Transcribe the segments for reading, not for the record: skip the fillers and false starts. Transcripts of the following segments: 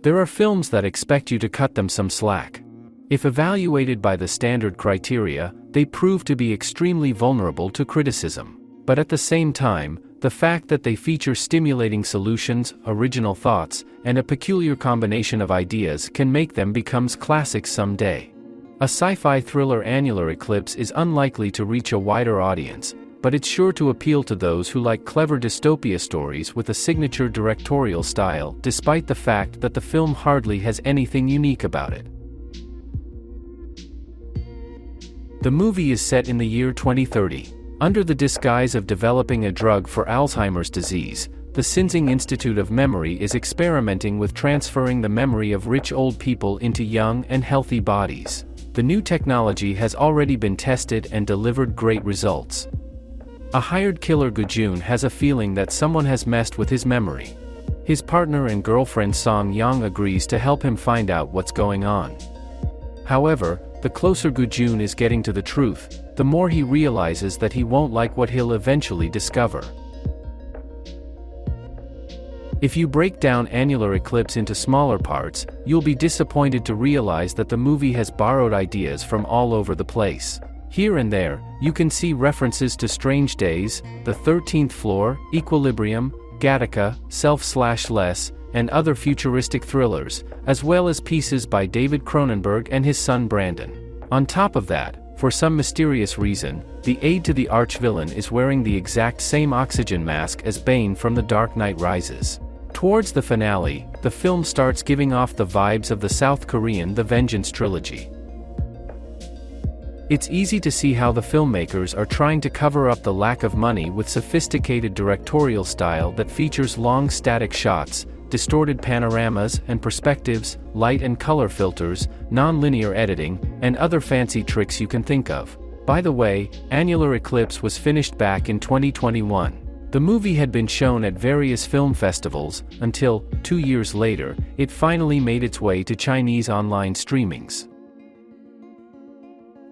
There are films that expect you to cut them some slack. If evaluated by the standard criteria, they prove to be extremely vulnerable to criticism. But at the same time, the fact that they feature stimulating solutions, original thoughts, and a peculiar combination of ideas can make them become classics someday. A sci-fi thriller Annular Eclipse is unlikely to reach a wider audience, but it's sure to appeal to those who like clever dystopia stories with a signature directorial style, despite the fact that the film hardly has anything unique about it. The movie is set in the year 2030. Under the disguise of developing a drug for Alzheimer's disease, the Xinjiang Institute of Memory is experimenting with transferring the memory of rich old people into young and healthy bodies. The new technology has already been tested and delivered great results. A hired killer Ke-Jun has a feeling that someone has messed with his memory. His partner and girlfriend Xiang-Jin agrees to help him find out what's going on. However, the closer Ke-Jun is getting to the truth, the more he realizes that he won't like what he'll eventually discover. If you break down Annular Eclipse into smaller parts, you'll be disappointed to realize that the movie has borrowed ideas from all over the place. Here and there, you can see references to Strange Days, The 13th Floor, Equilibrium, Gattaca, Self/Less, and other futuristic thrillers, as well as pieces by David Cronenberg and his son Brandon. On top of that, for some mysterious reason, the aide to the arch-villain is wearing the exact same oxygen mask as Bane from The Dark Knight Rises. Towards the finale, the film starts giving off the vibes of the South Korean The Vengeance trilogy. It's easy to see how the filmmakers are trying to cover up the lack of money with sophisticated directorial style that features long static shots, distorted panoramas and perspectives, light and color filters, non-linear editing, and other fancy tricks you can think of. By the way, Annular Eclipse was finished back in 2021. The movie had been shown at various film festivals, until, 2 years later, it finally made its way to Chinese online streamings.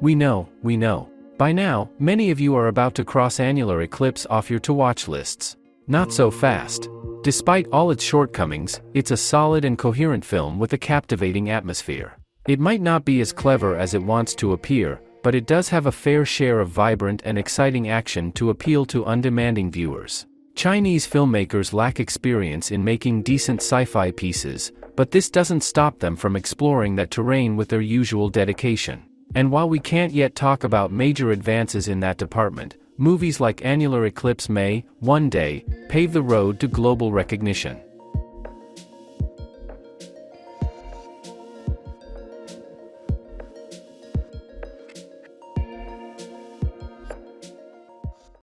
We know. By now, many of you are about to cross Annular Eclipse off your to-watch lists. Not so fast. Despite all its shortcomings, it's a solid and coherent film with a captivating atmosphere. It might not be as clever as it wants to appear, but it does have a fair share of vibrant and exciting action to appeal to undemanding viewers. Chinese filmmakers lack experience in making decent sci-fi pieces, but this doesn't stop them from exploring that terrain with their usual dedication. And while we can't yet talk about major advances in that department, movies like Annular Eclipse may, one day, pave the road to global recognition.